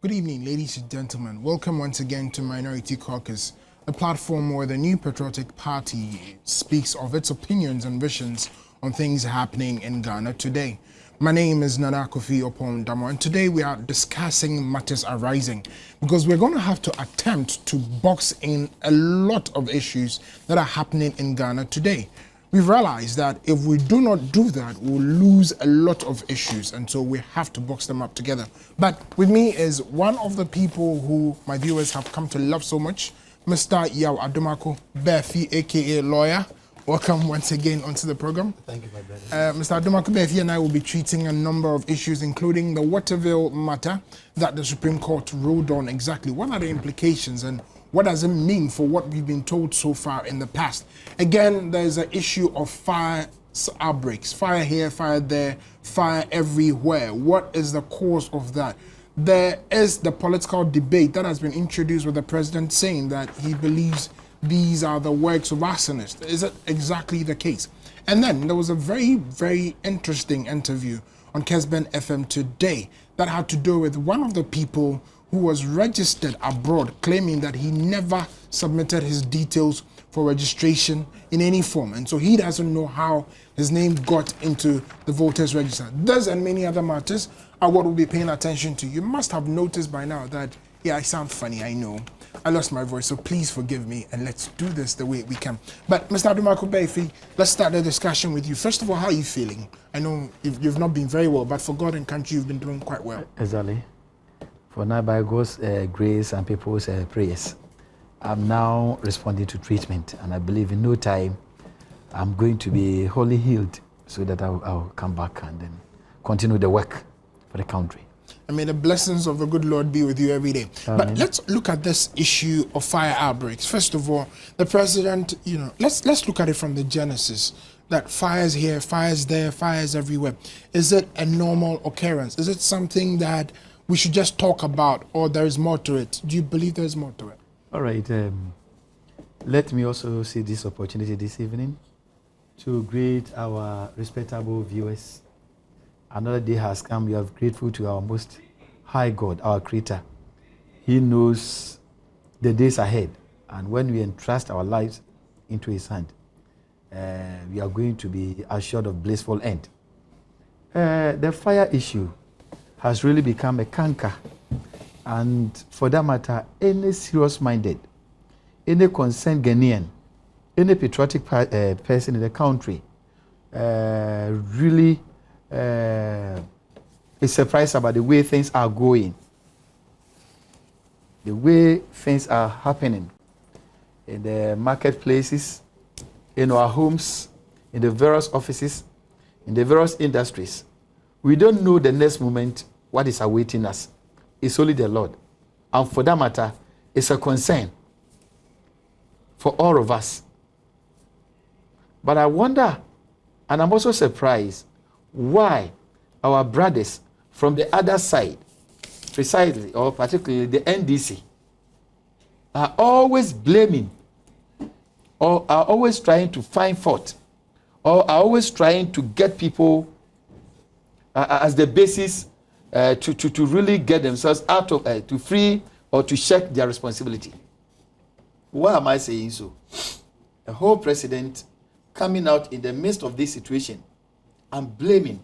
Good evening, ladies and gentlemen. Welcome once again to Minority Caucus, a platform where the New Patriotic Party speaks of its opinions and visions on things happening in Ghana today. My name is Nana Kofi Opon-Damo, and today we are discussing matters arising because we're going to have to attempt to box in a lot of issues that are happening in Ghana today. We've realized that if we do not do that, we'll lose a lot of issues, and so we have to box them up together. But with me is one of the people who my viewers have come to love so much, Mr. Yaw Adomako Befi, aka Lawyer. Welcome once again onto the program. Thank you, my brother. Mr. Adomako Befi and I will be treating a number of issues, including the Waterville matter that the Supreme Court ruled on. Exactly what are the implications and what does it mean for what we've been told so far in the past? Again, there's an issue of fire outbreaks. Fire here, fire there, fire everywhere. What is the cause of that? There is the political debate that has been introduced with the president saying that he believes these are the works of arsonists. Is it exactly the case? And then there was a very, very interesting interview on Kesben FM today that had to do with one of the people who was registered abroad, claiming that he never submitted his details for registration in any form. And so he doesn't know how his name got into the voters register. This and many other matters are what we'll be paying attention to. You must have noticed by now that, yeah, I sound funny, I know. I lost my voice, so please forgive me and let's do this the way we can. But Mr. Adomako Befi, let's start the discussion with you. First of all, how are you feeling? I know you've not been very well, but for God and country, you've been doing quite well. Exactly. For now, by God's grace and people's prayers, I'm now responding to treatment, and I believe in no time I'm going to be wholly healed so that I'll come back and then continue the work for the country. And may the blessings of the good Lord be with you every day. Amen. But let's look at this issue of fire outbreaks. First of all, the president, let's look at it from the genesis. That fires here, fires there, fires everywhere. Is it a normal occurrence? Is it something that we should just talk about, or there is more to it? Do you believe there is more to it? All right. Let me also see this opportunity this evening to greet our respectable viewers. Another day has come. We are grateful to our most high God, our Creator. He knows the days ahead. And when we entrust our lives into His hand, we are going to be assured of blissful end. The fire issue has really become a canker. And for that matter, any serious-minded, any concerned Ghanaian, any patriotic person in the country really is surprised about the way things are going, the way things are happening in the marketplaces, in our homes, in the various offices, in the various industries. We don't know the next moment what is awaiting us. It's only the Lord. And for that matter, it's a concern for all of us. But I wonder, and I'm also surprised, why our brothers from the other side, precisely or particularly the NDC, are always blaming or are always trying to find fault or are always trying to get people as the basis to really get themselves out of, to free or to check their responsibility. Why am I saying so? A whole president coming out in the midst of this situation and blaming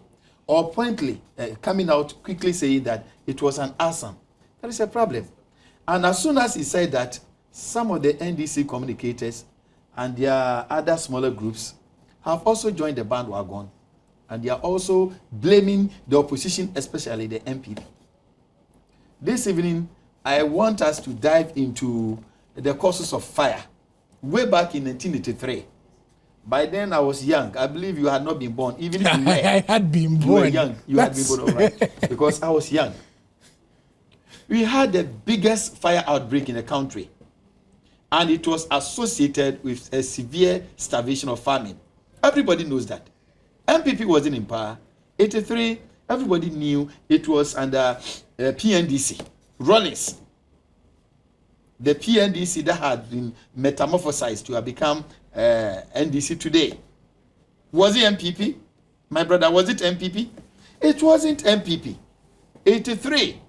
or pointedly coming out quickly saying that it was an arson. That is a problem. And as soon as he said that, some of the NDC communicators and their other smaller groups have also joined the bandwagon, and they are also blaming the opposition, especially the MPP. This evening, I want us to dive into the causes of fire. Way back in 1983. By then, I was young. I believe you had not been born. Even if you were, I had been born. You were young. You had been born, all right? Because I was young. We had the biggest fire outbreak in the country. And it was associated with a severe starvation or famine. Everybody knows that. MPP wasn't in power. 83, everybody knew it was under PNDC. Rollins. The PNDC that had been metamorphosized to have become NDC today. Was it MPP? My brother, was it MPP? It wasn't MPP. 83.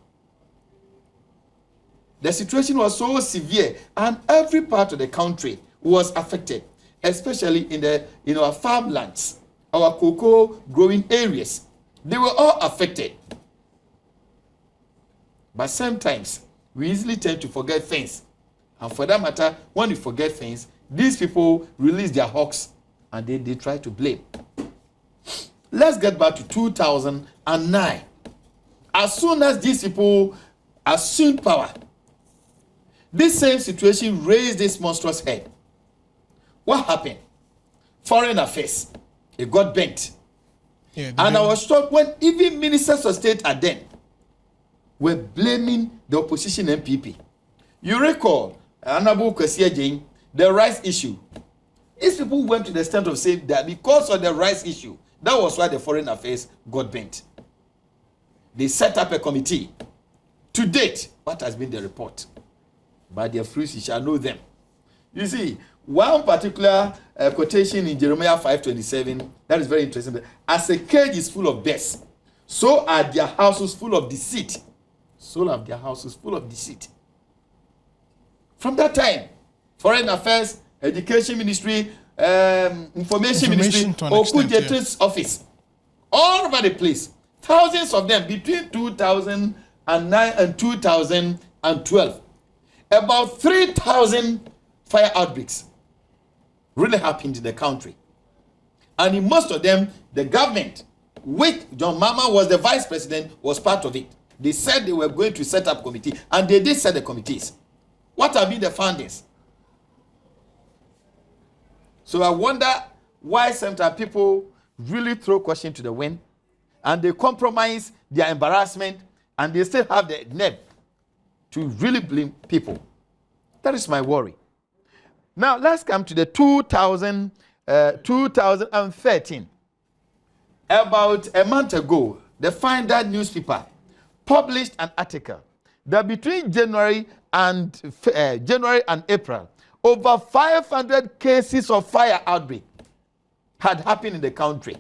The situation was so severe, and every part of the country was affected, especially in our farmlands, our cocoa growing areas. They were all affected. But sometimes we easily tend to forget things. And for that matter, when we forget things, these people release their hawks and they try to blame. Let's get back to 2009. As soon as these people assumed power, this same situation raised this monstrous head. What happened? Foreign affairs. It got bent. Yeah, and I was shocked when even ministers of state at then were blaming the opposition MPP. You recall, Honorable Kwesi Jane, the rice issue. These people went to the extent of saying that because of the rice issue, that was why the foreign affairs got bent. They set up a committee. To date, what has been the report? By their fruits you shall know them. You see, one particular quotation in Jeremiah 5:27 that is very interesting. As a cage is full of birds, so are their houses full of deceit. So are their houses full of deceit. From that time, foreign affairs, education ministry, information ministry, Okujete's office, all over the place. Thousands of them between 2009 and 2012. About 3,000 fire outbreaks really happened in the country. And in most of them, the government, which John Mahama was the vice president, was part of it. They said they were going to set up committee, and they did set the committees. What have been the findings? So I wonder why sometimes people really throw caution to the wind, and they compromise their embarrassment, and they still have the nerve to really blame people. That is my worry. Now, let's come to the 2013. About a month ago, the Finder newspaper published an article that between January and April, over 500 cases of fire outbreak had happened in the country.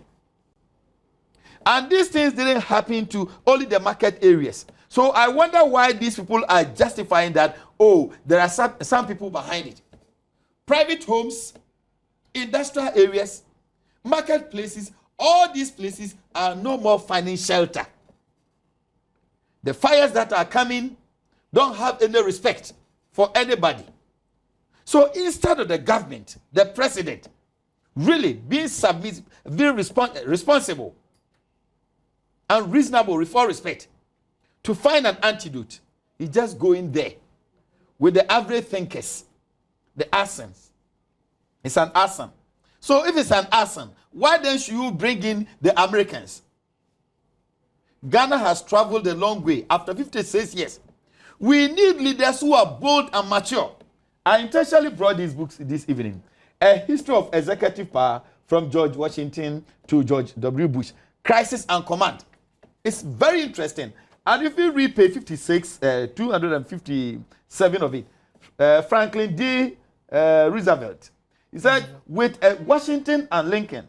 And these things didn't happen to only the market areas. So I wonder why these people are justifying that, oh, there are some people behind it. Private homes, industrial areas, marketplaces, all these places are no more finding shelter. The fires that are coming don't have any respect for anybody. So instead of the government, the president, really being responsible and reasonable with all respect to find an antidote, he's just going there with the average thinkers, the arsons. It's an arson. So if it's an arson, why then should you bring in the Americans? Ghana has traveled a long way after 56 years. We need leaders who are bold and mature. I intentionally brought these books this evening. A History of Executive Power from George Washington to George W. Bush. Crisis and Command. It's very interesting. And if you read page 56, 257 of it, Franklin D. Roosevelt, he said, with Washington and Lincoln,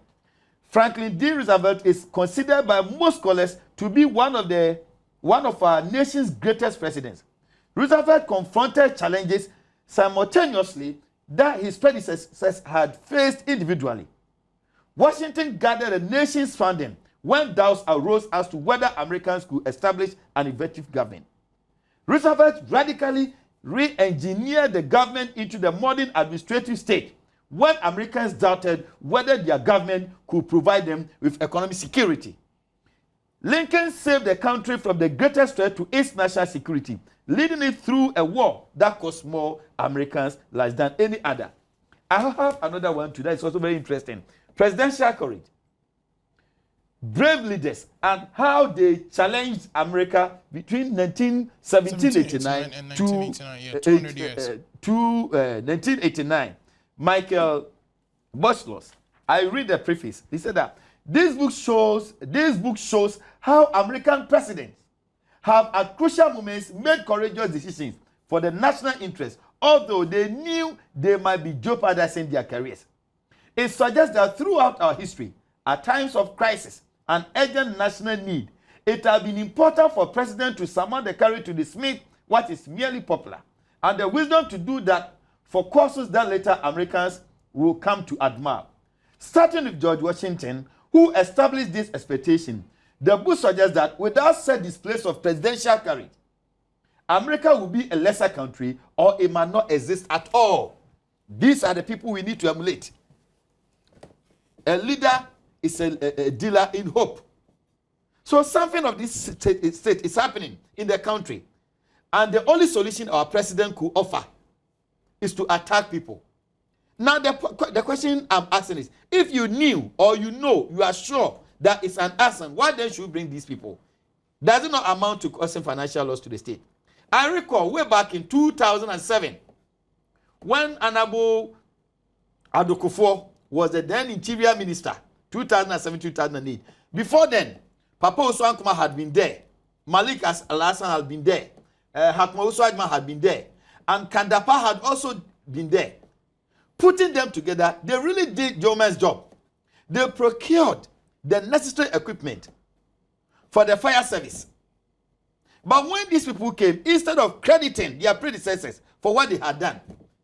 Franklin D. Roosevelt is considered by most scholars to be one of our nation's greatest presidents. Roosevelt confronted challenges simultaneously that his predecessors had faced individually. Washington gathered the nation's funding when doubts arose as to whether Americans could establish an effective government. Roosevelt radically re-engineered the government into the modern administrative state when Americans doubted whether their government could provide them with economic security. Lincoln saved the country from the greatest threat to its national security, leading it through a war that cost more Americans' lives than any other. I have another one today. It's also very interesting. Presidential courage. Brave leaders and how they challenged America between 1989 and 1989, yeah, 200 years. To 1989. Michael Bushlos. I read the preface. He said that this book shows how American presidents have at crucial moments made courageous decisions for the national interest, although they knew they might be jeopardizing their careers. It suggests that throughout our history, at times of crisis and urgent national need, it has been important for presidents to summon the courage to dismiss what is merely popular, and the wisdom to do that for causes that later Americans will come to admire. Starting with George Washington, who established this expectation, the book suggests that without such displays of presidential courage, America will be a lesser country or it might not exist at all. These are the people we need to emulate. A leader is a dealer in hope. So something of this state is happening in the country. And the only solution our president could offer is to attack people. Now the question I'm asking is, if you knew or you know, you are sure that it's an arson, why then should you bring these people? Does it not amount to causing financial loss to the state? I recall way back in 2007, when Honorable Adokufo was the then interior minister, 2007-2008. Before then, Papa Osman Kuma had been there. Malik Al-Hassan had been there. Hakma Uswajman had been there. And Kandapa had also been there. Putting them together, they really did Joman's job. They procured the necessary equipment for the fire service. But when these people came, instead of crediting their predecessors for what they had done,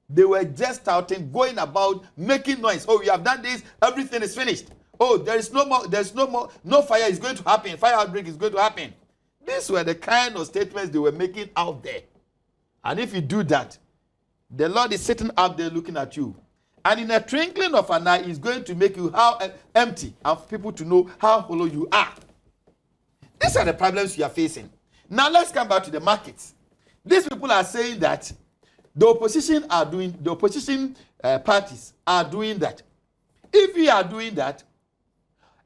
they were just shouting, going about, making noise. Oh, we have done this, everything is finished. Oh, there's no fire is going to happen, fire outbreak is going to happen. These were the kind of statements they were making out there. And if you do that, the Lord is sitting up there looking at you. And in a twinkling of an eye, He's going to make you how empty and for people to know how hollow you are. These are the problems we are facing. Now let's come back to the markets. These people are saying that the opposition parties are doing that. If we are doing that,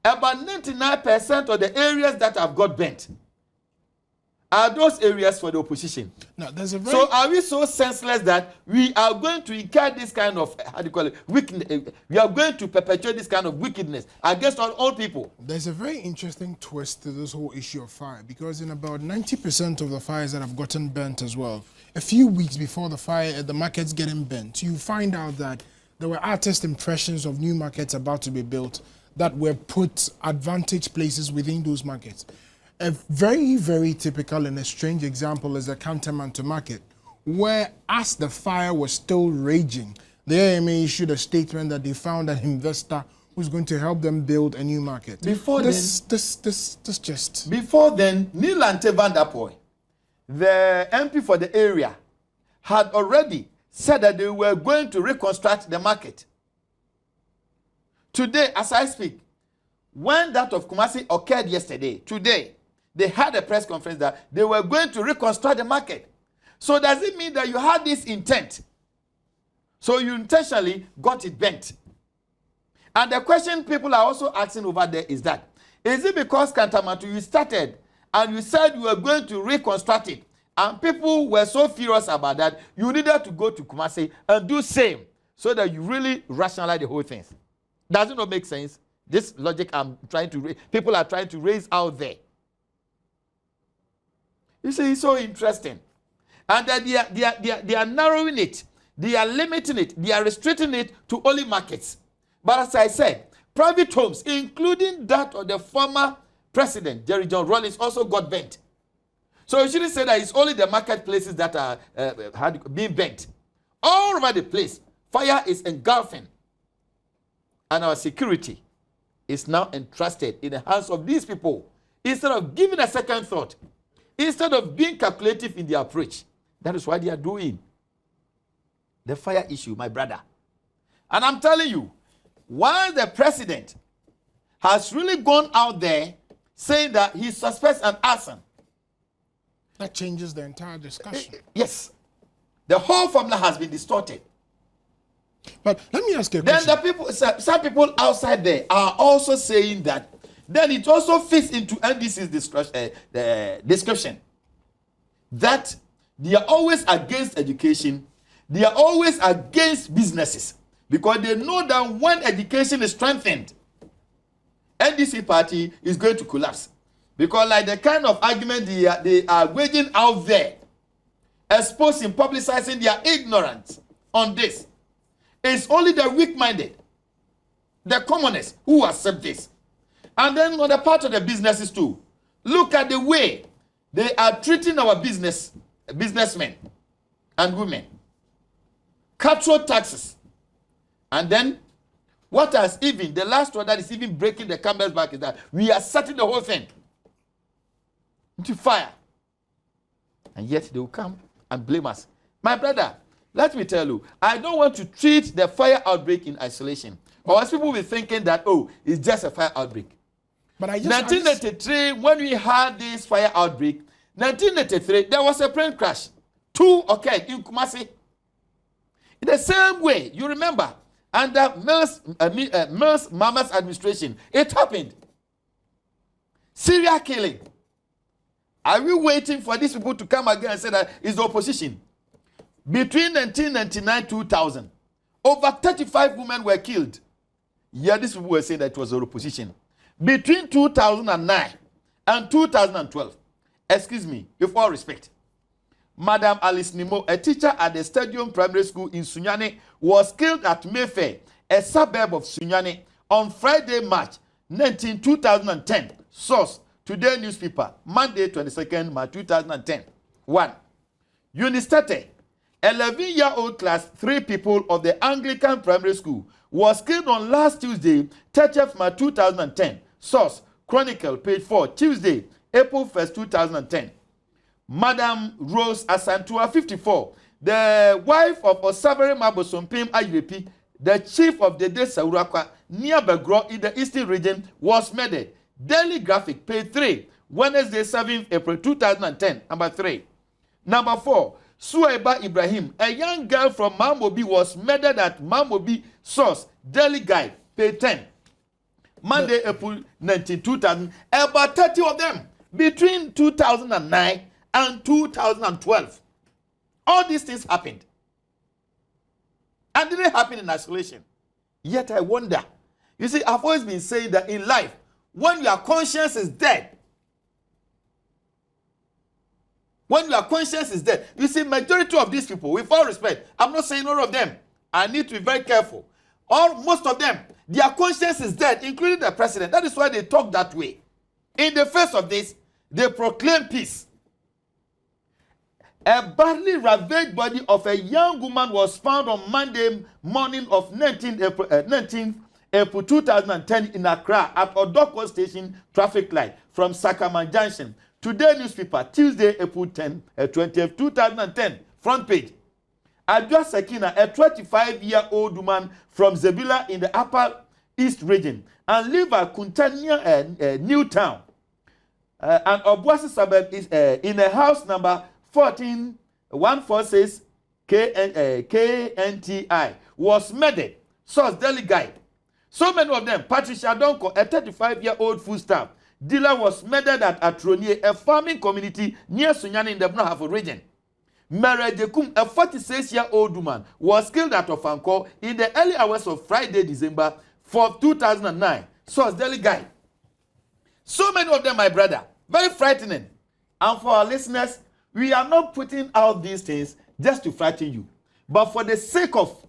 about 99% of the areas that have got bent are those areas for the opposition. Now, there's a so are we so senseless that we are going to incur this kind of, we are going to perpetuate this kind of wickedness against all people? There's a very interesting twist to this whole issue of fire, because in about 90% of the fires that have gotten burnt as well, a few weeks before the fire, the markets getting burnt, you find out that there were artist impressions of new markets about to be built that were put advantage places within those markets. A very, very typical and a strange example is the Cantonment market, where as the fire was still raging, the AMA issued a statement that they found an investor who's going to help them build a new market. Before then, Neil Ante van der Poel, the MP for the area, had already said that they were going to reconstruct the market. Today, as I speak, when that of Kumasi occurred yesterday, today, they had a press conference that they were going to reconstruct the market. So does it mean that you had this intent? So you intentionally got it bent. And the question people are also asking over there is that, is it because Kantamatu you started and you said you were going to reconstruct it, and people were so furious about that, you needed to go to Kumasi and do same so that you really rationalize the whole thing? Does it not make sense? This logic people are trying to raise out there. You see, it's so interesting. And that they are narrowing it, they are limiting it, they are restricting it to only markets. But as I said, private homes, including that of the former president, Jerry John Rawlings, also got bent. So you shouldn't say that it's only the marketplaces that are being bent. All over the place, fire is engulfing. And our security is now entrusted in the hands of these people. Instead of giving a second thought, instead of being calculative in their approach, that is what they are doing. The fire issue, my brother. And I'm telling you, while the president has really gone out there saying that he suspects an arson, that changes the entire discussion. Yes. The whole formula has been distorted. But let me ask you a question. Then the people, some people outside there are also saying that then it also fits into NDC's description that they are always against education, they are always against businesses, because they know that when education is strengthened, NDC party is going to collapse. Because like the kind of argument they are waging out there, exposing, publicizing their ignorance on this, it's only the weak-minded, the commoners who accept this. And then on the part of the businesses too, look at the way they are treating our business businessmen and women. Cutthroat taxes. And then, what has even, the last one that is even breaking the camel's back is that we are setting the whole thing into fire. And yet they will come and blame us. My brother, let me tell you, I don't want to treat the fire outbreak in isolation. Or as people will be thinking that, oh, it's just a fire outbreak. But 1983, when we had this fire outbreak, 1983, there was a plane crash. 2 occurred in Kumasi. In the same way, you remember, under Mills Mama's administration, it happened. Serial killing. Are we waiting for these people to come again and say that it's the opposition? Between 1999 2000, over 35 women were killed. Yeah, these people were saying that it was the opposition. Between 2009 and 2012, excuse me, with all respect, Madam Alice Nimo, a teacher at the Stadium Primary School in Sunyani, was killed at Mayfair, a suburb of Sunyani, on Friday, March 19, 2010. Source, Today newspaper, Monday, 22nd March 2010. 1. Unistete, 11-year-old class 3 people of the Anglican Primary School, was killed on last Tuesday, 30th March 2010. Source, Chronicle, page 4, Tuesday, April 1st, 2010. Madam Rose Asantua, 54, the wife of Osavere Mabosompim Ayepi, the chief of the De Saurakwa, near Begro in the Eastern region, was murdered. Daily Graphic, page 3, Wednesday, 7th April 2010, number 3. Number 4, Sueba Ibrahim, a young girl from Mamobi, was murdered at Mamobi. Source, Daily Guide, page 10. Monday, April 19, 2000, about 30 of them between 2009 and 2012. All these things happened. And didn't happen in isolation. Yet I wonder. You see, I've always been saying that in life, when your conscience is dead, you see, majority of these people, with all respect, I'm not saying all of them, I need to be very careful. Most of them, their conscience is dead, including the president. That is why they talk that way. In the face of this, they proclaim peace. A badly ravaged body of a young woman was found on Monday morning of 19th April 2010 in Accra at Odoko Station traffic light from Sakaman Junction. Today newspaper, Tuesday, April 20th, 2010, front page. Adwa Sekina, a 25-year-old woman from Zebula in the Upper East region, and live at Kuntania, Newtown, and Obuasi suburb is in a house number 14146 KNTI, was murdered. Source, Daily Guide. So many of them. Patricia Donko, a 35-year-old food staff dealer, was murdered at Atronie, a farming community near Sunyani in the Brahafo region. Mary Jekum, a 46-year-old woman, was killed at Ofanko in the early hours of Friday, December 4, 2009. Source, Daily Guide. So many of them, my brother. Very frightening. And for our listeners, we are not putting out these things just to frighten you, but for the sake of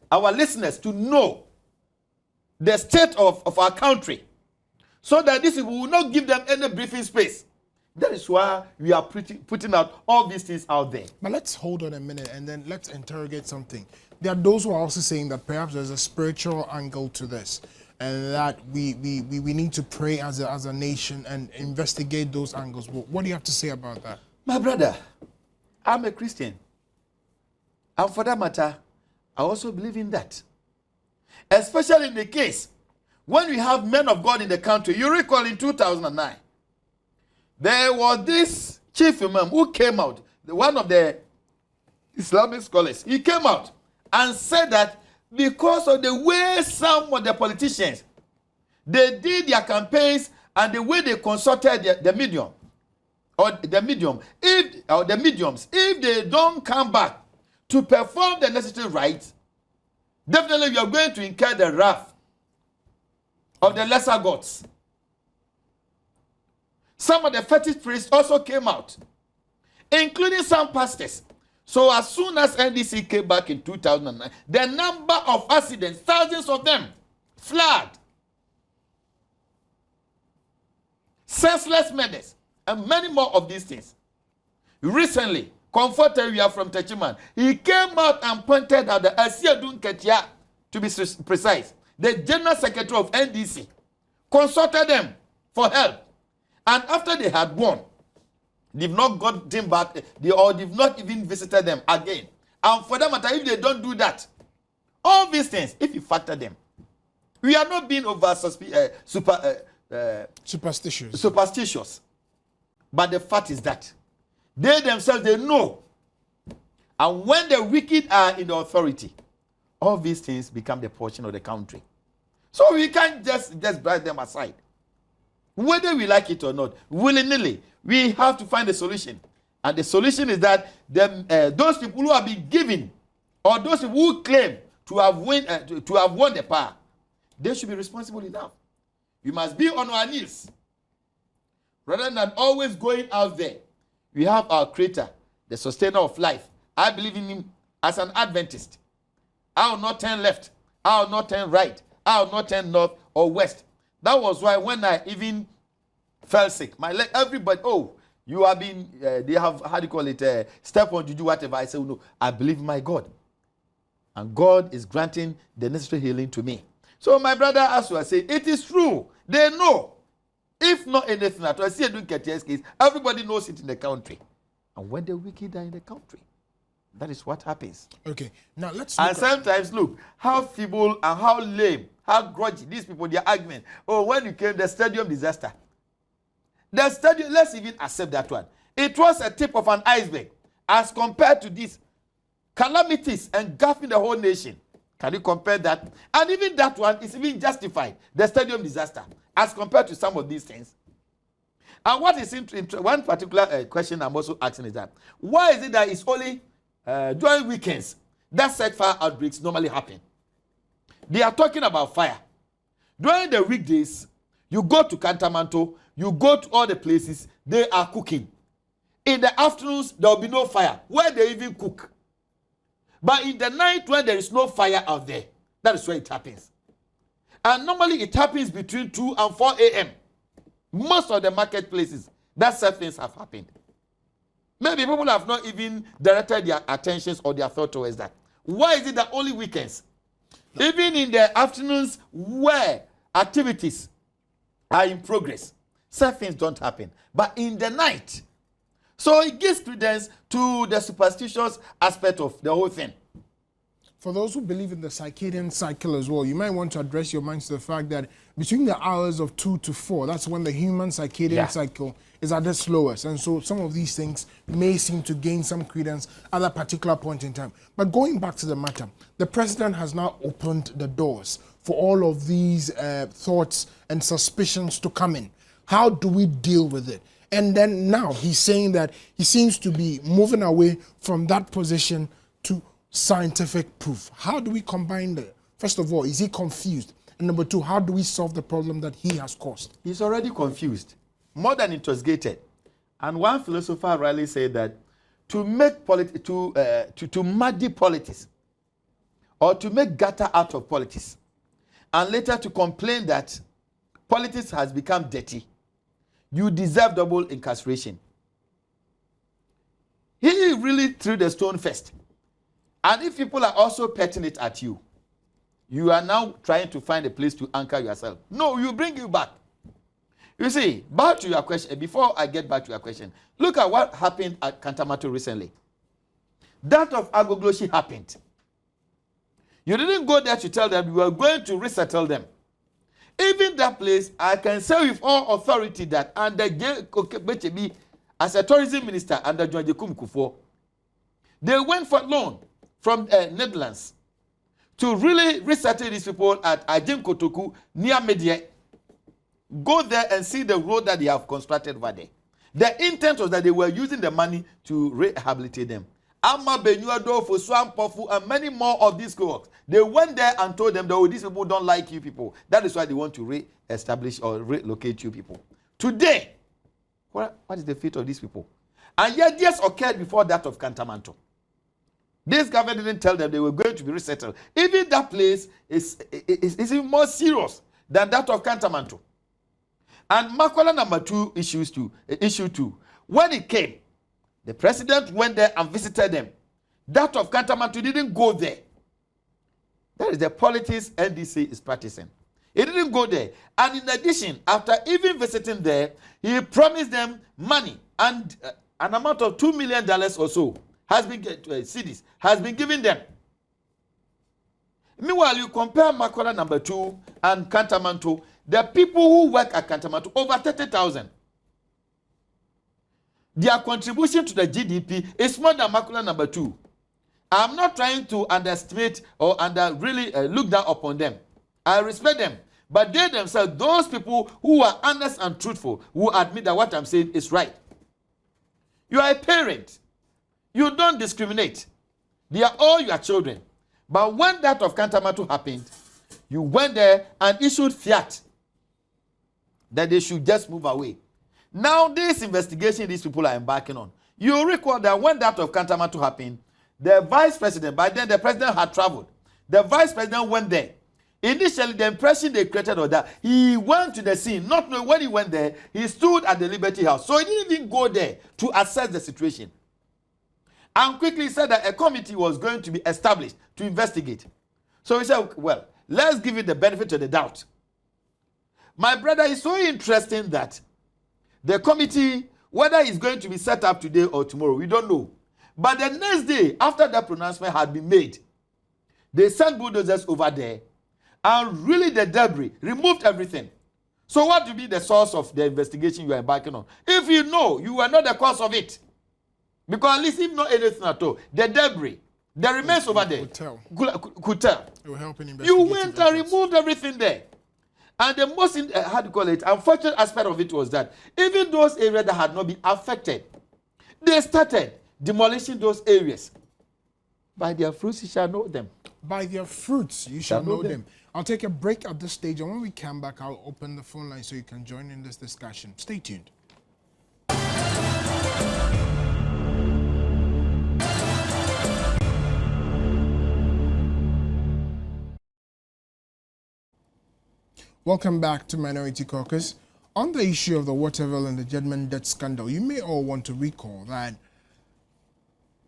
our listeners to know the state of our country, so that this will not give them any breathing space. That is why we are putting out all these things out there. But let's hold on a minute and then let's interrogate something. There are those who are also saying that perhaps there's a spiritual angle to this, and that we need to pray as a nation and investigate those angles. What do you have to say about that? My brother, I'm a Christian. And for that matter, I also believe in that. Especially in the case when we have men of God in the country. You recall in 2009, there was this chief imam who came out, one of the Islamic scholars. He came out and said that because of the way some of the politicians, they did their campaigns and the way they consulted the mediums, if they don't come back to perform the necessary rites, definitely you are going to incur the wrath of the lesser gods. Some of the fetish priests also came out, including some pastors. So as soon as NDC came back in 2009, the number of accidents, thousands of them, flood, senseless murders, and many more of these things. recently, Comforter, we are from Techiman. He came out and pointed out the Asiadun Ketia, to be precise, the General Secretary of NDC, consulted them for help. And after they had won, they've not got them back, they've not even visited them again. And for that matter, if they don't do that, all these things, if you factor them, we are not being superstitious. But the fact is that they themselves, they know. And when the wicked are in the authority, all these things become the portion of the country. So we can't just brush them aside. Whether we like it or not, willy-nilly, we have to find a solution. And the solution is that those people who have been given, or those people who claim to have won the power, they should be responsible enough. We must be on our knees. Rather than always going out there, we have our Creator, the sustainer of life. I believe in Him as an Adventist. I will not turn left. I will not turn right. I will not turn north or west. That was why when I even fell sick, my leg, everybody, you have been, they have, how do you call it, step on juju, whatever. I say, no, I believe in my God. And God is granting the necessary healing to me. So my brother, as you are saying, it is true. They know. If not anything at all, I see a case, everybody knows it in the country. And when the wicked are in the country, that is what happens. Okay, now let's look. And sometimes, look, how feeble and how lame, how grudgy these people, their argument. Oh, when you came, the stadium disaster. The stadium, let's even accept that one. It was a tip of an iceberg as compared to these calamities engulfing the whole nation. Can you compare that? And even that one is even justified, the stadium disaster, as compared to some of these things. And what is interesting, one particular question I'm also asking is that, why is it that it's only during weekends that such fire outbreaks normally happen? They are talking about fire. During the weekdays, you go to Cantamanto, you go to all the places, they are cooking. In the afternoons, there will be no fire, where they even cook. But in the night, when there is no fire out there, that is where it happens. And normally it happens between 2 and 4 a.m. Most of the marketplaces, that such things have happened. Maybe people have not even directed their attentions or their thought towards that. Why is it that only weekends? Even in the afternoons where activities are in progress, such things don't happen. But in the night, so it gives credence to the superstitious aspect of the whole thing. For those who believe in the circadian cycle as well, you might want to address your minds to the fact that between the hours of 2 to 4, that's when the human circadian cycle is at its slowest. And so some of these things may seem to gain some credence at a particular point in time. But going back to the matter, the president has now opened the doors for all of these thoughts and suspicions to come in. How do we deal with it? And then now he's saying that he seems to be moving away from that position to scientific proof. How do we combine that? First of all, is he confused? And number two, how do we solve the problem that he has caused? He's already confused, more than intoxicated. And one philosopher rightly said that to make to muddy politics, or to make gutter out of politics, and later to complain that politics has become dirty, you deserve double incarceration. He really threw the stone first. And if people are also petting it at you, you are now trying to find a place to anchor yourself. No, you bring you back. You see, back to your question, before I get back to your question, look at what happened at Cantamato recently. That of Agogloshi happened. You didn't go there to tell them you were going to resettle them. Even that place, I can say with all authority that under Bechebi, as a tourism minister under John Jekum Kufo, they went for loan from Netherlands to really resettle these people at Ajim Kotoku near Media. Go there and see the road that they have constructed over there. The intent was that they were using the money to rehabilitate them. Amma Benuado, Foswam Pofu, and many more of these co-works. They went there and told them that oh, these people don't like you people. That is why they want to re-establish or relocate you people. Today, what is the fate of these people? And yet, this occurred before that of Cantamanto. This government didn't tell them they were going to be resettled. Even that place is even more serious than that of Cantamanto. And Makola number 2 issue 2. When it came, The president went there and visited them. That of Kantamanto didn't go there. That is the politics NDC is practicing. He didn't go there. And in addition, after even visiting there, he promised them money, and an amount of $2 million or so has been cedis has been given them. Meanwhile, you compare Makola number 2 and Kantamanto, the people who work at Kantamanto, over 30,000. Their contribution to the GDP is more than Makola number 2. I'm not trying to underestimate or really look down upon them. I respect them. But they themselves, those people who are honest and truthful, who admit that what I'm saying is right. You are a parent. You don't discriminate. They are all your children. But when that of Kantamanto happened, you went there and issued fiat that they should just move away. Now this investigation these people are embarking on, you recall that when that of Kantamanto happened, the vice president, by then the president had traveled. The vice president went there. Initially, the impression they created was that he went to the scene, not knowing when he went there, he stood at the Liberty House. So he didn't even go there to assess the situation. And quickly said that a committee was going to be established to investigate. So he said, well, let's give it the benefit of the doubt. My brother, is so interesting that the committee, whether it's going to be set up today or tomorrow, we don't know. But the next day, after that pronouncement had been made, they sent bulldozers over there and really the debris, removed everything. So what will be the source of the investigation you are embarking on? If you know you are not the cause of it, because at least if not anything at all, the debris, the remains over there, could tell. It will help in You went and removed everything there. And the most, how do you call it, unfortunate aspect of it was that even those areas that had not been affected, they started demolishing those areas. By their fruits you shall know them. By their fruits you shall know them. I'll take a break at this stage, and when we come back, I'll open the phone line so you can join in this discussion. Stay tuned. Welcome back to Minority Caucus. On the issue of the Waterville and the Jedman debt scandal, you may all want to recall that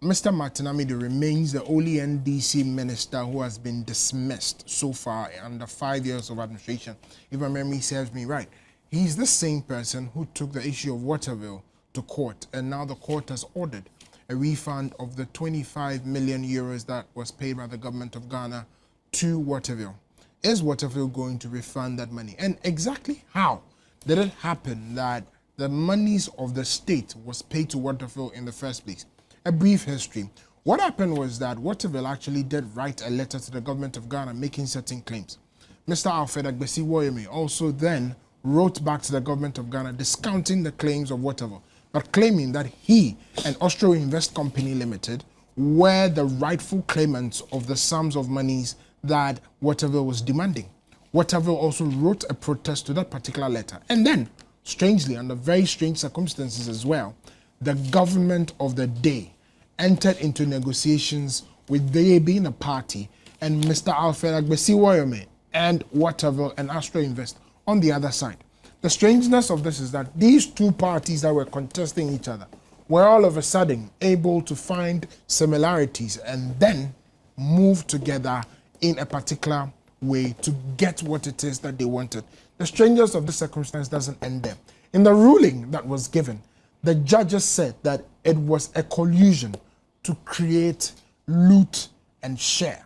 Mr. Martin Amido remains the only NDC minister who has been dismissed so far under 5 years of administration, if my memory serves me right. He's the same person who took the issue of Waterville to court, and now the court has ordered a refund of the 25 million euros that was paid by the government of Ghana to Waterville. Is Waterville going to refund that money? And exactly how did it happen that the monies of the state was paid to Waterville in the first place? A brief history. What happened was that Waterville actually did write a letter to the government of Ghana making certain claims. Mr. Alfred Agbesi Woyemi also then wrote back to the government of Ghana discounting the claims of Waterville, but claiming that he and Austro Invest Company Limited were the rightful claimants of the sums of monies that Waterville was demanding. Waterville also wrote a protest to that particular letter. And then, strangely, under very strange circumstances as well, the government of the day entered into negotiations with they being a party and Mr. Alfred Agbesi Woyome and Waterville and Astro Invest on the other side. The strangeness of this is that these two parties that were contesting each other were all of a sudden able to find similarities and then move together in a particular way to get what it is that they wanted. The strangeness of this circumstance doesn't end there. In the ruling that was given, the judges said that it was a collusion to create, loot, and share.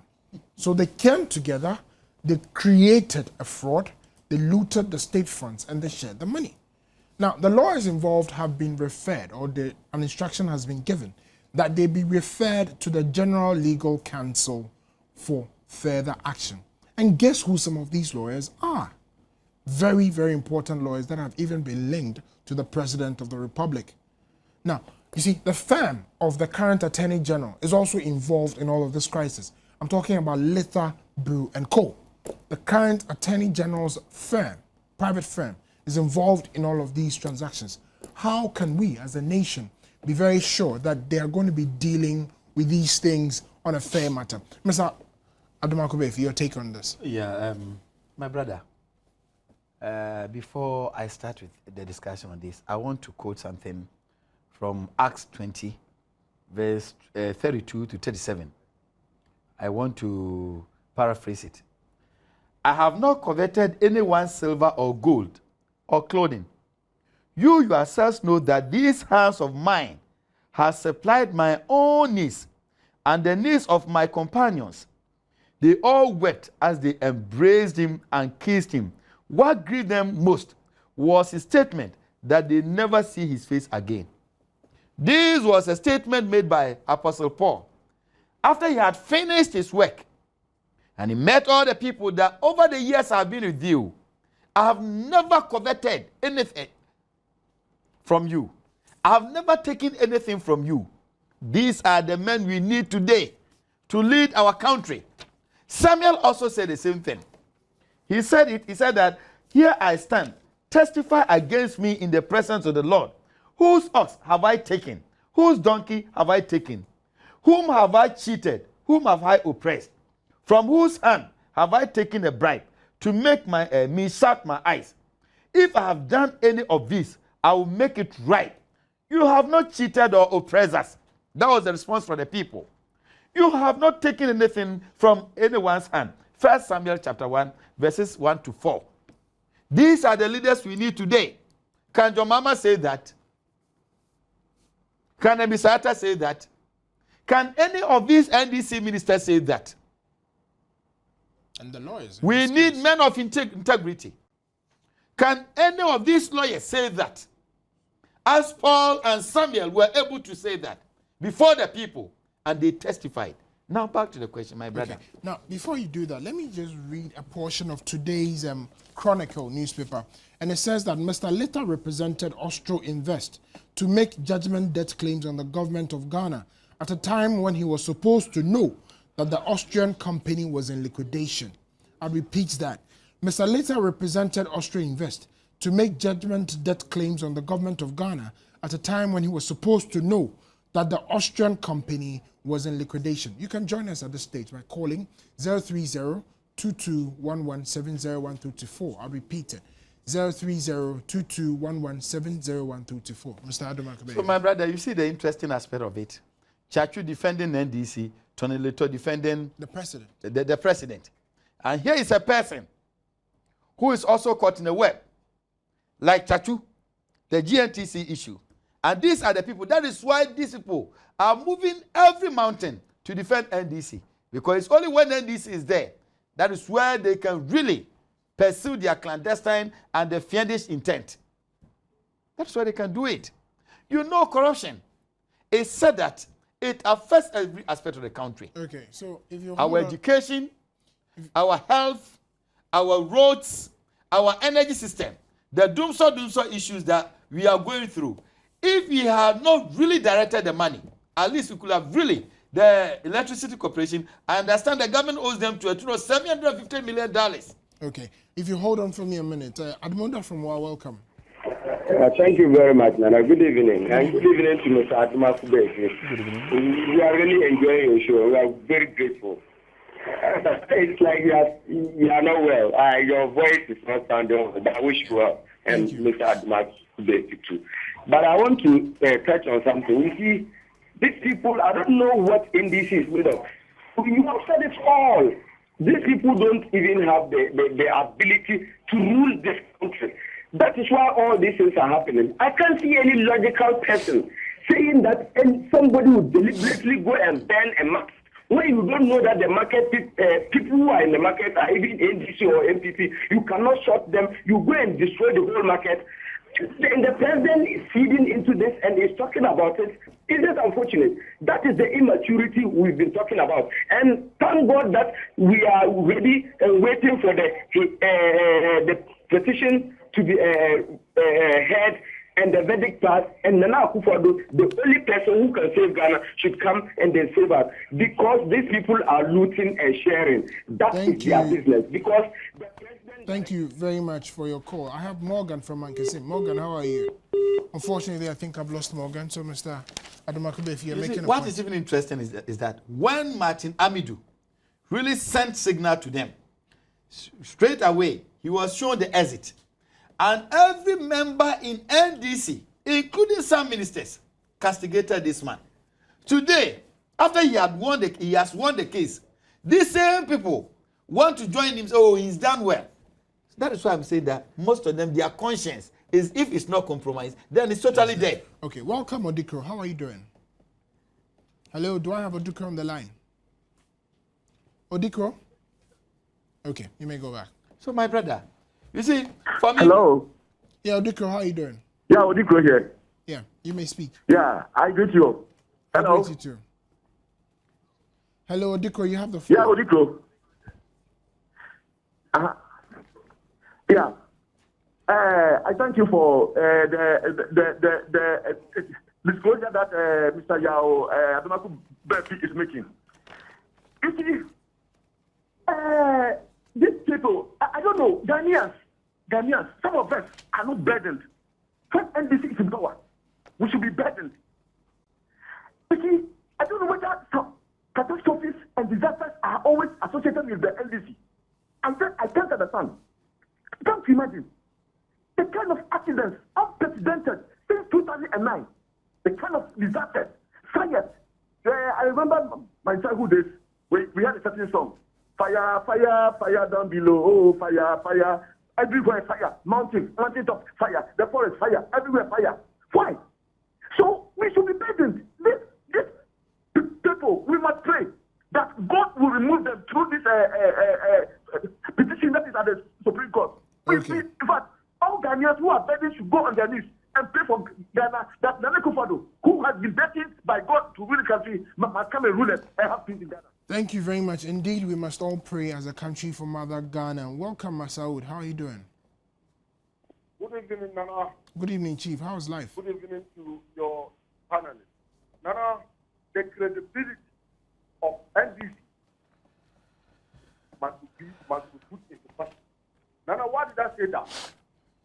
So they came together, they created a fraud, they looted the state funds, and they shared the money. Now, the lawyers involved have been referred, or an instruction has been given, that they be referred to the General Legal Counsel for further action. And guess who some of these lawyers are? Very, very important lawyers that have even been linked to the President of the Republic. Now, you see, the firm of the current Attorney General is also involved in all of this crisis. I'm talking about Litha, Brew & Co. The current Attorney General's firm, private firm, is involved in all of these transactions. How can we, as a nation, be very sure that they are going to be dealing with these things on a fair matter? Mr. Adumakobe, your take on this? Yeah, my brother, before I start with the discussion on this, I want to quote something from Acts 20, verse 32 to 37. I want to paraphrase it. I have not coveted anyone's silver or gold or clothing. You yourselves know that these hands of mine have supplied my own needs and the needs of my companions. They all wept as they embraced him and kissed him. What grieved them most was his statement that they never see his face again. This was a statement made by Apostle Paul after he had finished his work. And he met all the people that over the years I have been with you, I have never coveted anything from you. I have never taken anything from you. These are the men we need today to lead our country. Samuel also said the same thing. He said it. He said that, here I stand, testify against me in the presence of the Lord. Whose ox have I taken? Whose donkey have I taken? Whom have I cheated? Whom have I oppressed? From whose hand have I taken a bribe to make me shut my eyes? If I have done any of this, I will make it right. You have not cheated or oppressed us. That was the response from the people. You have not taken anything from anyone's hand. 1 Samuel chapter 1, verses 1 to 4. These are the leaders we need today. Can your mama say that? Can Ebisata say that? Can any of these NDC ministers say that? And the lawyers. We need men of integrity. Can any of these lawyers say that? As Paul and Samuel were able to say that before the people, and they testified. Now back to the question, my brother. Okay. Now, before you do that, let me just read a portion of today's Chronicle newspaper. And it says that Mr. Litter represented Austro Invest to make judgment debt claims on the government of Ghana at a time when he was supposed to know that the Austrian company was in liquidation. I repeat that. Mr. Litter represented Austro Invest to make judgment debt claims on the government of Ghana at a time when he was supposed to know that the Austrian company was in liquidation. You can join us at this stage by calling 030-2211-70124. I'll repeat it. 030-2211-70124. Mr. Adomakabe. So, my brother, you see the interesting aspect of it. Chachu defending NDC, Tony Leto defending the president. The president. And here is a person who is also caught in a web, like Chachu, the GNTC issue. And these are the people. That is why these people are moving every mountain to defend NDC. Because it's only when NDC is there, that is where they can really pursue their clandestine and the fiendish intent. That's why they can do it. You know, corruption is said that it affects every aspect of the country. Okay, so if you our education, our health, our roads, our energy system, the doomsday issues that we are going through. If we had not really directed the money, at least we could have really, the Electricity Corporation, I understand the government owes them to a tune of $750 million. Okay, if you hold on for me a minute. Admonda from Wa, welcome. Thank you very much, Nana. Good evening. And good evening to Mr. Atumaku. Good evening. We are really enjoying your show. We are very grateful. It's like you are not well. Your voice is not sounding well. I wish you well. And Mr. Atumaku too. But I want to touch on something. You see, these people, I don't know what NDC is made of. You have said it all. These people don't even have the ability to rule this country. That is why all these things are happening. I can't see any logical person saying that somebody would deliberately go and ban a market when you don't know that the market people who are in the market are even NDC or MPP. You cannot shut them. You go and destroy the whole market. And the president is feeding into this and is talking about it. Isn't it unfortunate? That is the immaturity we've been talking about. And thank God that we are ready and waiting for the petition to be heard and the verdict passed. And Nana Akufo-Addo, the only person who can save Ghana, should come and then save us. Because these people are looting and sharing. That is their business. Because the president... Thank you very much for your call. I have Morgan from Mankasim. Morgan, how are you? Unfortunately, I think I've lost Morgan. So, Mr. Adomakabe, if you're making a what point. is even interesting is that when Martin Amidou really sent signal to them, straight away, he was shown the exit. And every member in NDC, including some ministers, castigated this man. Today, after he has won the case, these same people want to join him. Oh, he's done well. That is why I'm saying that most of them, their conscience is, if it's not compromised, then it's totally dead. Okay, welcome, Odikro. How are you doing? Hello, do I have Odikro on the line? Odikro? Okay, you may go back. So, my brother, you see, for me... Hello. Yeah, Odikro, how are you doing? Yeah, Odikro here. Yeah, you may speak. Yeah, I greet you. Hello. I greet you too. Hello, Odikro, you have the floor. Yeah, Odikro. Yeah. I thank you for the disclosure that Mr. Yao Adomaku Bepi is making. You see, these people, I don't know, Ghanaians, some of us are not burdened. When NDC is in power, we should be burdened. You see, I don't know whether some catastrophes and disasters are always associated with the NDC. I can't understand. Can't imagine the kind of accidents unprecedented since 2009, the kind of disasters, fires. I remember my childhood days. We had a certain song, fire, fire, fire down below, oh fire, fire, everywhere fire, mountain top, fire, the forest fire, everywhere fire. Why? So we should be burdened. These people, we must pray that God will remove them through this petition that is at the Supreme Court. Okay. In fact, all Ghanaians who are burdened should go on their knees and pray for Ghana that Nana Akufo-Addo, who has been destined by God to rule the country, must come and rule it and have peace in Ghana. Thank you very much. Indeed, we must all pray as a country for Mother Ghana. Welcome, Masaud. How are you doing? Good evening, Nana. Good evening, Chief. How's life? Good evening to your panelists. Nana, the credibility of NDC must be put into question. Nana, why did I say that?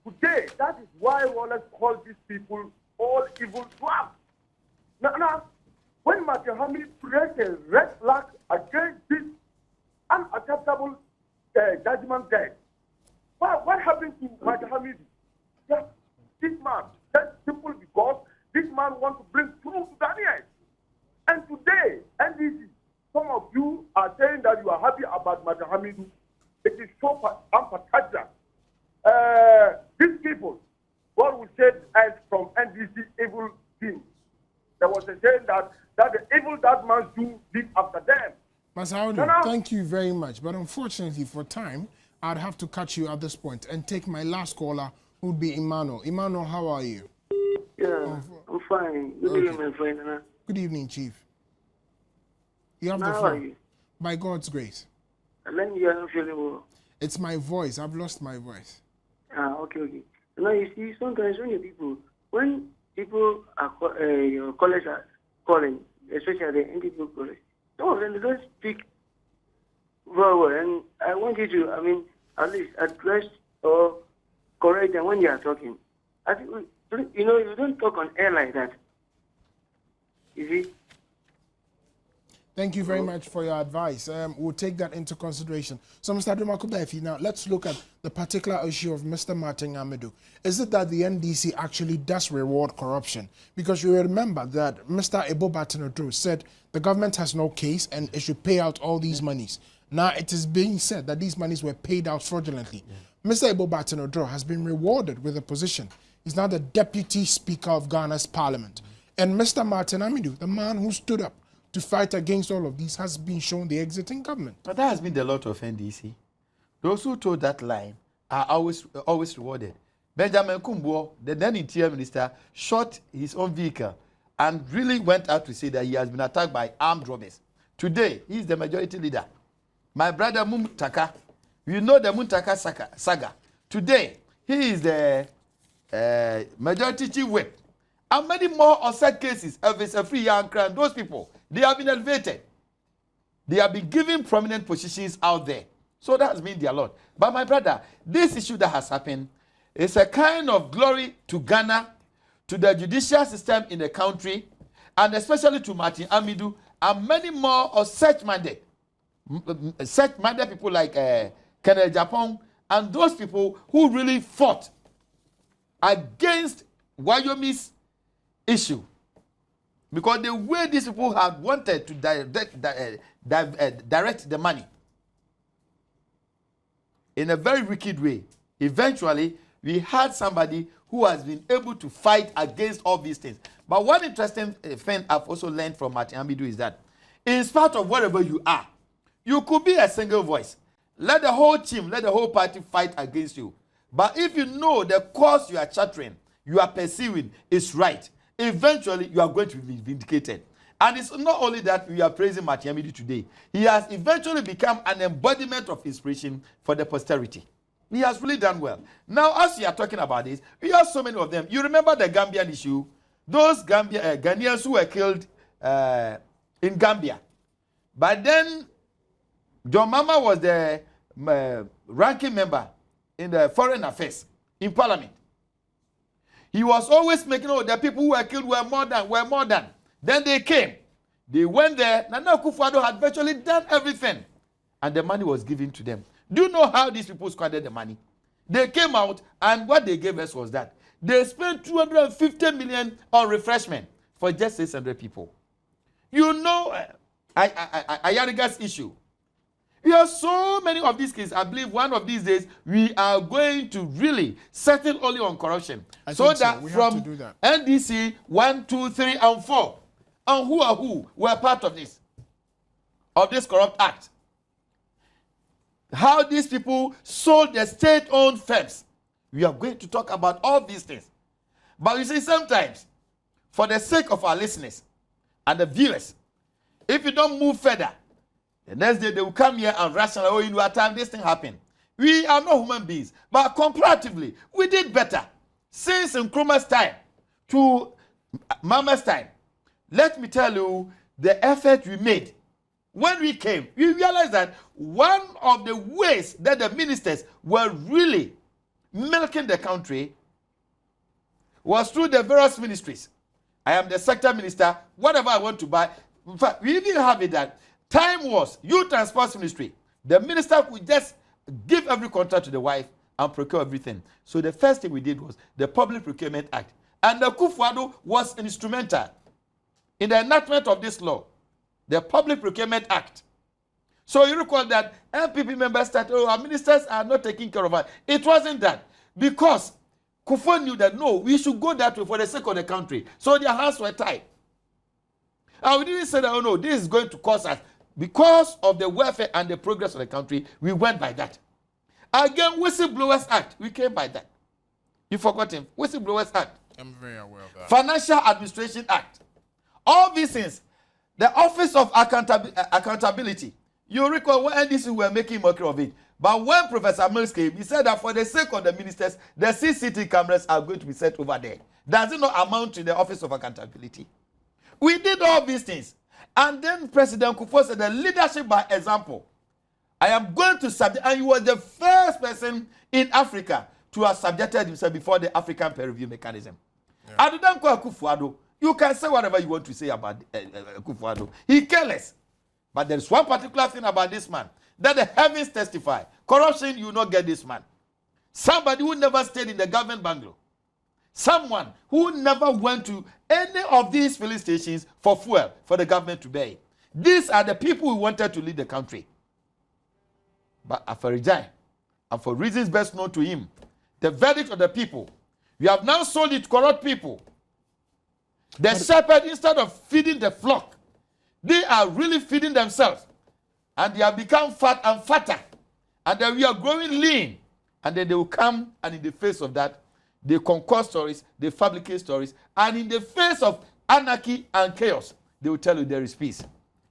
Today, that is why Wallace called these people all evil swabs. Nana, when Martin Hamid placed a red flag against this unacceptable judgment there, what happened to Martin Hamid? Yeah, this man, that's simple because this man wants to bring truth to Ghanaians. And today, NDC, some of you are saying that you are happy about Martin Hamidu. It is so unpatriotic. These people, God will save us from NDC evil things. There was a saying that the evil that man do live after them. Masaud, thank you very much. But unfortunately, for time, I'd have to cut you at this point and take my last caller, who would be Emmanuel. Emmanuel, how are you? Yeah, I'm fine. Good evening, my friend. Good evening, Chief. You have the How floor. are you? By God's grace. Then you are not feeling well. It's my voice. I've lost my voice. Okay. Now you see, sometimes when people are your colleagues are calling, especially the NDP colleagues, some of them they don't speak very well. And I want you to, at least address or correct them when you are talking. I think, you don't talk on air like that. You see? Thank you very much for your advice. We'll take that into consideration. So, Mr. Adomaku-Befi, now let's look at the particular issue of Mr. Martin Amadou. Is it that the NDC actually does reward corruption? Because you remember that Mr. Ebo Batinodro said the government has no case and it should pay out all these monies. Now, it is being said that these monies were paid out fraudulently. Mr. Ebo Batinodro has been rewarded with a position. He's now the Deputy Speaker of Ghana's Parliament. And Mr. Martin Amadou, the man who stood up to fight against all of these, has been shown the exit in government. But that has been the lot of NDC. Those who told that line are always rewarded. Benjamin Kumbo, the then interior minister, shot his own vehicle and really went out to say that he has been attacked by armed robbers. Today, he is the majority leader. My brother Muntaka, you know the Muntaka saga. Today, he is the majority chief whip. And many more offset cases of a free young crime. Those people, they have been elevated. They have been given prominent positions out there. So that has been their lot. But my brother, this issue that has happened is a kind of glory to Ghana, to the judicial system in the country, and especially to Martin Amidou, and many more of such-minded people like Kenneth Japon, and those people who really fought against Wyoming's issue. Because the way these people had wanted to direct the money in a very wicked way, eventually we had somebody who has been able to fight against all these things. But one interesting thing I've also learned from Martin Amidu is that in spite of wherever you are, you could be a single voice. Let the whole team, let the whole party fight against you. But if you know the cause you are chattering, you are pursuing is right, eventually you are going to be vindicated. And it's not only that we are praising Martin Amidu today. He has eventually become an embodiment of inspiration for the posterity. He has really done well. Now, as we are talking about this, we have so many of them. You remember the Gambian issue? Those Ghanaians who were killed in Gambia. But then, John Mama was the ranking member in the Foreign Affairs in Parliament. He was always making the people who were killed were more than. Then they came. They went there. Nana Akufo-Addo had virtually done everything. And the money was given to them. Do you know how these people squandered the money? They came out, and what they gave us was that they spent 250 million on refreshment for just 600 people. You know, Ayariga's issue. We have so many of these cases. I believe one of these days we are going to really settle only on corruption. So that from NDC 1, 2, 3, and 4, and who were part of this corrupt act. How these people sold their state-owned firms. We are going to talk about all these things. But you see, sometimes, for the sake of our listeners and the viewers, if you don't move further, the next day they will come here and rationalize, in what time this thing happened. We are not human beings, but comparatively, we did better. Since Nkrumah's time to Mama's time, let me tell you the effort we made. When we came, we realized that one of the ways that the ministers were really milking the country was through the various ministries. I am the sector minister, whatever I want to buy. In fact, we even have it that time was, youth and sports ministry, the minister would just give every contract to the wife and procure everything. So the first thing we did was the Public Procurement Act. And the Akufo-Addo was instrumental in the enactment of this law, the Public Procurement Act. So you recall that MPP members started, our ministers are not taking care of us. It wasn't that. Because Kufo knew that, no, we should go that way for the sake of the country. So their hands were tied. And we didn't say that, oh no, this is going to cost us. Because of the welfare and the progress of the country, we went by that. Again, Whistleblowers Act, we came by that. You forgot him. Whistleblowers Act. I'm very aware of that. Financial Administration Act. All these things. The Office of Accountability. You recall when NDC were making mockery of it. But when Professor Mills came, he said that for the sake of the ministers, the CCTV cameras are going to be set over there. Does it not amount to the Office of Accountability? We did all these things. And then President Kufo said, the leadership by example. I am going to subject, and he was the first person in Africa to have subjected himself before the African peer review mechanism. Other than Akufo-Addo, you can say whatever you want to say about Akufo-Addo. He careless. But there is one particular thing about this man, that the heavens testify. Corruption, you will not get this man. Somebody who never stayed in the government bungalow. Someone who never went to any of these filling stations for fuel for the government to buy. These are the people who wanted to lead the country. But Afarijai, and for reasons best known to him, the verdict of the people, we have now sold it to corrupt people. The shepherd, instead of feeding the flock, they are really feeding themselves. And they have become fat and fatter. And then we are growing lean. And then they will come, and in the face of that, they concoct stories, they fabricate stories, and in the face of anarchy and chaos, they will tell you there is peace.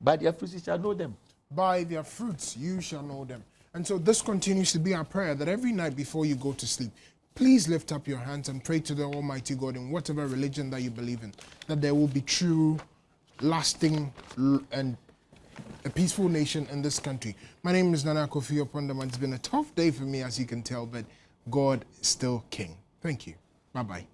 By their fruits you shall know them. By their fruits you shall know them. And so this continues to be our prayer, that every night before you go to sleep, please lift up your hands and pray to the Almighty God in whatever religion that you believe in, that there will be true, lasting, and a peaceful nation in this country. My name is Nana Kofi Opondama. It's been a tough day for me, as you can tell, but God is still King. Thank you. Bye-bye.